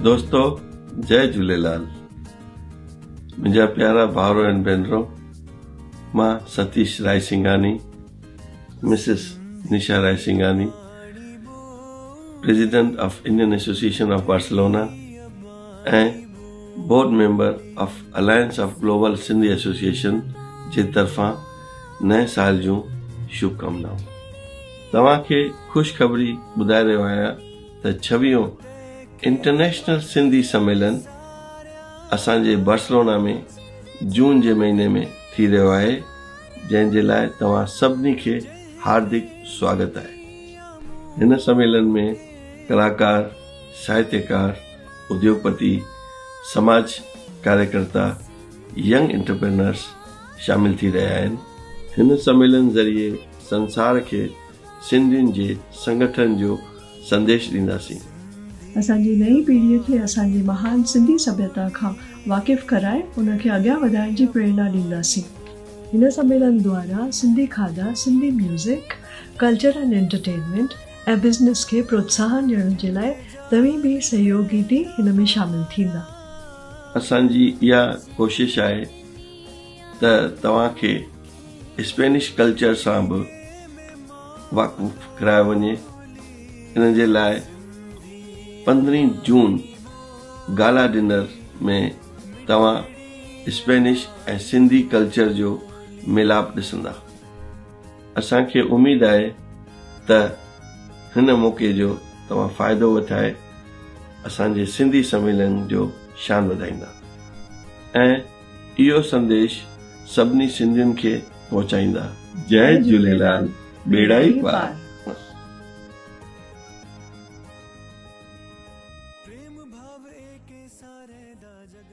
दोस्तों जय झूलेलाल। मुझा प्यारा भाउरो ऐं भेनरो, मां Satish Raisinghani, Mrs Nisha Raisinghani, president of Indian association of Barcelona ऐं board member of alliance of global Sindhi association जे तरफ़ां नए साल जूं शुभकामनाऊं। तव्हांखे ख़ुशख़बरी ॿुधाए रहियो आहियां त 26 इंटरनेशनल सिंधी सम्मेलन असांजे बार्सिलोना में जून जे महीने में थी रहियो आहे, जंहिंजे लाइ तव्हां सभिनी खे हार्दिक स्वागत आहे। हिन सम्मेलन में कलाकार, साहित्यकार, उद्योगपति, समाज कार्यकर्ता, यंग एंटरप्रेन्योर्स शामिल थी रहिया आहिनि। हिन सम्मेलन ज़रिए संसार खे सिंधियुनि जे संगठन जो संदेश ॾींदासीं। असांजी नई पीढ़ीअ खे असांजी महान सिंधी सभ्यता खां वाक़िफ़ कराए उनखे अॻियां वधाइण जी प्रेरणा ॾींदासीं। हिन सम्मेलन द्वारा सिंधी खाधा, Sindhi music, culture and entertainment ऐं बिज़नेस खे प्रोत्साहन ॾियण जे लाइ तव्हीं बि सहयोगी थी हिन में शामिल थींदा। असांजी इहा कोशिश आहे त तव्हांखे स्पेनिश कल्चर सां बि वाक़ुफ़ करायो वञे। इन जे लाइ 15 जून गाला डिनर में तव्हां स्पेनिश ऐं सिंधी कल्चर जो मिलाप ॾिसंदा। असांखे उमेद आहे त हिन मौक़े जो तव्हां फ़ाइदो वठाए असांजे सिंधी सम्मेलन जो शान वधाईंदा ऐं इहो संदेश सभिनी सिंधियुनि खे पहुचाईंदा। जय झूलेलाल, बेड़ा ई पार। प्रेम भाव एक सारे दा जग